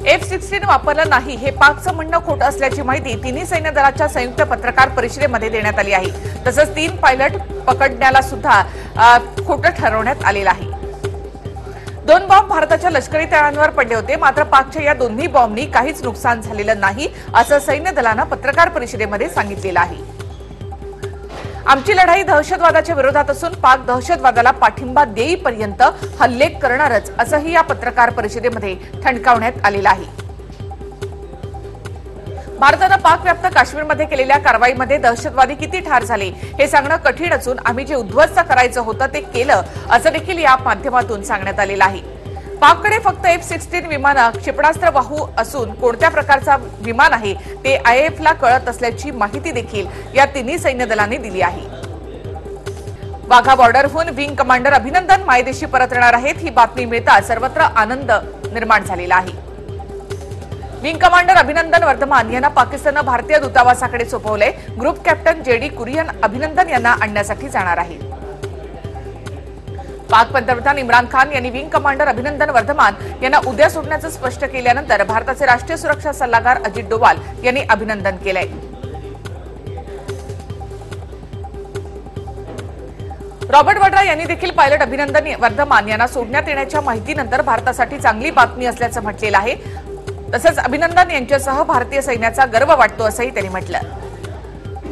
F-16 वापरलं नाही हे पाकचं म्हणणं खोटं असल्याची माहिती तिन्ही सैन्य दलाच्या संयुक्त पत्रकार परिषदेमध्ये देण्यात आली आहे। तसंच 3 पायलट पकडण्याला सुद्धा खोटं ठरवण्यात आलेलं आहे। 2 बॉम्ब भारताच्या लष्करी तळांवर पडले होते, मात्र पाकच्या या दोन्ही बॉम्बनी काहीच नुकसान झालेलं नाही असं सैन्य दलानं पत्रकार परिषदेमध्ये सांगितलेलं आहे। आमची लढाई दहशतवादाच्या विरोधात असून पाक दहशतवादाला पाठिंबा देईपर्यंत हल्ले करणारच असंही या पत्रकार परिषदेमध्ये ठणकावण्यात आलेलं आहे। भारतानं पाकव्याप्त काश्मीरमध्ये केलेल्या कारवाईमध्ये दहशतवादी किती ठार झाले हे सांगणं कठीण असून आम्ही जे उद्ध्वस्त करायचं होतं ते केलं असं देखील या माध्यमातून सांगण्यात आलेलं आहे। पाककडे फक्त F-16 विमानं क्षेपणास्त्र वाहू असून कोणत्या प्रकारचा विमान आहे ते IAFला कळत असल्याची माहिती देखील या तिन्ही सैन्य दलांनी दिली आहे। वाघा बॉर्डरहून विंग कमांडर अभिनंदन मायदेशी परतणार आहेत ही बातमी मिळता सर्वत्र आनंद निर्माण झालेला आहे। विंग कमांडर अभिनंदन वर्धमान यांना पाकिस्ताननं भारतीय दूतावासाकडे सोपवलंय। ग्रुप कॅप्टन JD कुरियन अभिनंदन यांना आणण्यासाठी जाणार आहे। पाक पंतप्रधान इम्रान खान यांनी विंग कमांडर अभिनंदन वर्धमान यांना उद्या सोडण्याचं स्पष्ट केल्यानंतर भारताचे राष्ट्रीय सुरक्षा सल्लागार अजित डोवाल यांनी अभिनंदन केलंय। रॉबर्ट वड्रा यांनी देखील पायलट अभिनंदन वर्धमान यांना सोडण्यात येण्याच्या माहितीनंतर भारतासाठी चांगली बातमी असल्याचं म्हटलेलं आहे। तसंच अभिनंदन यांच्यासह भारतीय सैन्याचा गर्व वाटतो असंही त्यांनी म्हटलं।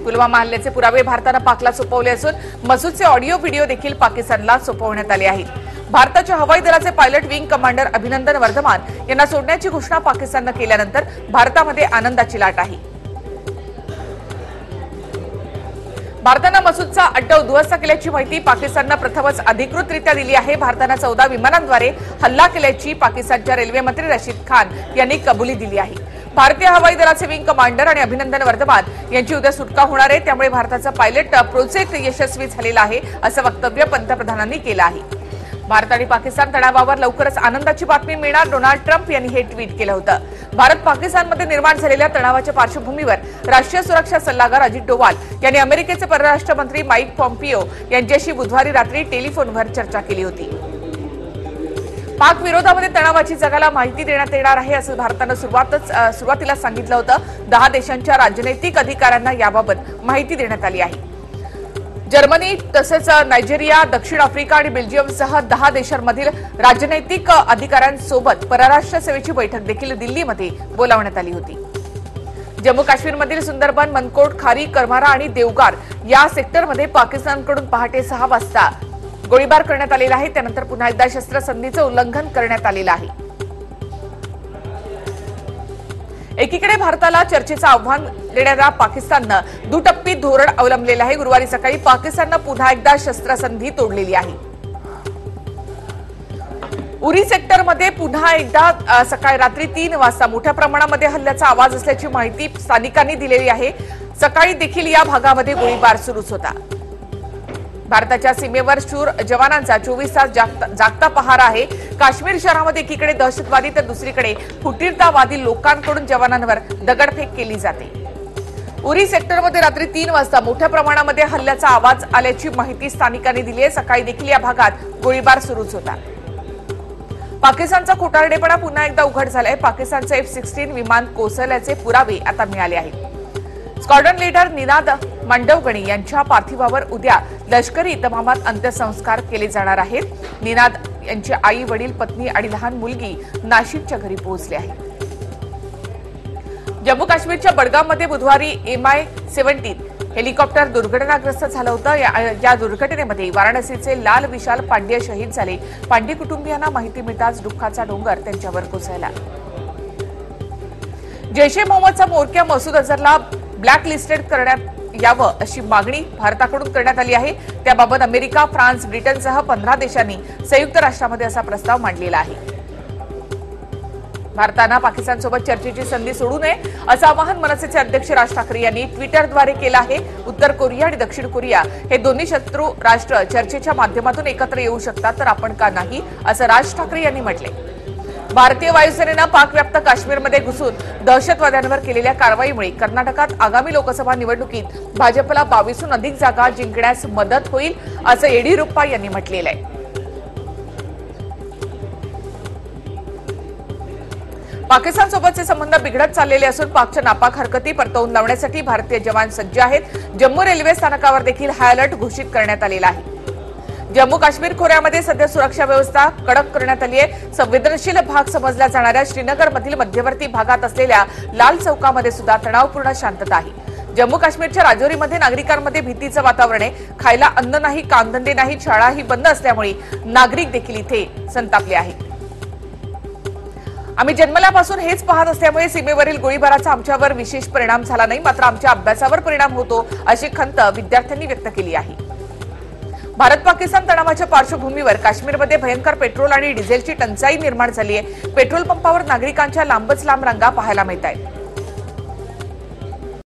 पुलवामा हल्ल्याचे पुरावे भारतानं पाकला सोपवले असून मसूदचे ऑडिओ व्हिडिओ देखील पाकिस्तानला सोपवण्यात आले आहेत। भारताच्या हवाई दलाचे pilot wing commander Abhinandan Varthaman यांना सोडण्याची घोषणा पाकिस्ताननं केल्यानंतर भारतामध्ये आनंदाची लाट आहे। भारतानं मसूदचा अड्डा उद्ध्वस्त केल्याची माहिती पाकिस्ताननं प्रथमच अधिकृतरित्या दिली आहे। भारतानं 14 विमानांद्वारे हल्ला केल्याची पाकिस्तानच्या रेल्वे मंत्री रशीद खान यांनी कबुली दिली आहे। भारतीय हवाई दलाचे विंग कमांडर आणि अभिनंदन वर्धमान यांची उद्या सुटका होणार आहे, त्यामुळे भारताचा पायलट प्रोजेक्ट यशस्वी झालेला आहे असं वक्तव्य पंतप्रधानांनी केलं आहे। भारत आणि पाकिस्तान तणावावर लवकरच आनंदाची बातमी मिळणार डोनाल्ड ट्रम्प यांनी हे ट्विट केलं होतं। भारत पाकिस्तानमध्ये निर्माण झालेल्या तणावाच्या पार्श्वभूमीवर राष्ट्रीय सुरक्षा सल्लागार अजित डोवाल यांनी अमेरिकेचे परराष्ट्र मंत्री माईक पॉम्पिओ यांच्याशी बुधवारी रात्री टेलिफोनवर चर्चा केली होती। पाक विरोधामध्ये तणावाची जगाला माहिती देण्यात येणार आहे असं भारतानं सुरुवातीला सांगितलं होतं। 10 देशांच्या राजनैतिक अधिकाऱ्यांना याबाबत माहिती देण्यात आली आहे। जर्मनी तसेच नायजेरिया, दक्षिण आफ्रिका आणि बेल्जियमसह 10 देशांमधील राजनैतिक अधिकाऱ्यांसोबत परराष्ट्र सेवेची बैठक देखील दिल्लीमध्ये बोलावण्यात आली होती। जम्मू काश्मीरमधील सुंदरबन, मनकोट, खारी, करमारा आणि देवगार या सेक्टरमध्ये पाकिस्तानकडून पहाटे 6 वाजता गोळीबार करण्यात आलेला आहे। त्यानंतर पुन्हा एकदा शस्त्रसंधीचं उल्लंघन करण्यात आलेलं आहे। एकीकडे भारताला चर्चेचं आव्हान देणाऱ्या पाकिस्ताननं दुटप्पी धोरण अवलंबलेलं आहे। गुरुवारी सकाळी पाकिस्ताननं पुन्हा एकदा शस्त्रसंधी तोडलेली आहे। उरी सेक्टरमध्ये पुन्हा एकदा सकाळी रात्री 3 वाजता मोठ्या प्रमाणामध्ये हल्ल्याचा आवाज असल्याची माहिती स्थानिकांनी दिलेली आहे। सकाळी देखील या भागामध्ये गोळीबार सुरूच होता। भारताच्या सीमेवर शूर जवानांचा 24 तास जागता पहारा आहे। काश्मीर शहरामध्ये एकीकडे दहशतवादी तर दुसरीकडे फुटीरतावादी लोकांकडून जवानांवर दगडफेक केली जाते। उरी सेक्टरमध्ये रात्री 3 वाजता मोठ्या प्रमाणामध्ये हल्ल्याचा आवाज आल्याची माहिती स्थानिकांनी दिली आहे। सकाळी देखील या भागात गोळीबार सुरूच होता। पाकिस्तानचा खोटारडेपणा पुन्हा एकदा उघड झालाय। पाकिस्तानचे F-16 विमान कोसळल्याचे पुरावे आता मिळाले आहेत। स्क्वॉड्रन लीडर निनाद मांडवगणी यांच्या पार्थिवावर उद्या लष्करी इतमामात अंत्यसंस्कार केले जाणार आहेत। निनाद यांचे आई, वडील, पत्नी आणि लहान मुलगी नाशिकच्या घरी पोहोचले आहेत। जम्मू काश्मीरच्या बडगाममध्ये बुधवारी MI-17 हेलिकॉप्टर दुर्घटनाग्रस्त झालं होतं। या दुर्घटनेमध्ये वाराणसीचे लाल विशाल पांड्य शहीद झाले। पांड्य कुटुंबियांना माहिती मिळताच दुःखाचा डोंगर त्यांच्यावर कोसळला। जैश ए मोहम्मदचा म्होरक्या मसूद अझहरला ब्लॅक लिस्टेड करण्यात यावं अशी मागणी भारताकडून करण्यात आली आहे। त्याबाबत अमेरिका, फ्रान्स, ब्रिटनसह 15 देशांनी संयुक्त राष्ट्रामध्ये असा प्रस्ताव मांडलेला आहे। भारतानं पाकिस्तानसोबत चर्चेची संधी सोडू नये असं आवाहन मनसेचे अध्यक्ष राज ठाकरे यांनी ट्विटरद्वारे केलं आहे। उत्तर कोरिया आणि दक्षिण कोरिया हे दोन्ही शत्रू राष्ट्र चर्चेच्या माध्यमातून एकत्र येऊ शकतात तर आपण का नाही असं राज ठाकरे यांनी म्हटले। भारतीय वायुसेनेनं पाकव्याप्त काश्मीरमध्ये घुसून दहशतवाद्यांवर केलेल्या कारवाईमुळे कर्नाटकात आगामी लोकसभा निवडणुकीत भाजपला 22हून अधिक जागा जिंकण्यास मदत होईल असं येडियुरप्पा यांनी म्हटलेलं आहे। पाकिस्तान सोबतचे संबंध बिघडत चाललेले असून पाकच्या नापाक हरकती परतवून लावण्यासाठी भारतीय जवान सज्ज आहेत। जम्मू रेल्वे स्थानकावर देखील हाय अलर्ट घोषित करण्यात आलेला आहे। जम्मू काश्मीर खोऱ्यामध्ये सध्या सुरक्षा व्यवस्था कडक करण्यात आली आहे। संवेदनशील भाग समजल्या जाणाऱ्या श्रीनगरमधील मध्यवर्ती भागात असलेल्या लाल चौकामध्ये सुद्धा तणावपूर्ण शांतता आहे। जम्मू काश्मीरच्या राजौरीमध्ये नागरिकांमध्ये भीतीचं वातावरण आहे। खायला अन्न नाही, कामधंदे नाही, शाळाही बंद असल्यामुळे नागरिक देखील इथे संतापले आहेत। आम्ही जन्मल्यापासून हेच पाहत असल्यामुळे सीमेवरील गोळीबाराचा आमच्यावर विशेष परिणाम झाला नाही, मात्र आमच्या अभ्यासावर परिणाम होतो, अशी खंत विद्यार्थ्यांनी व्यक्त केली आहे। भारत पाकिस्तान तणावाच्या पार्श्वभूमीवर काश्मीरमध्ये भयंकर पेट्रोल आणि डिझेलची टंचाई निर्माण झाली आहे। पेट्रोल पंपावर नागरिकांच्या लांबच लांब रांगा पाहायला मिळत आहेत।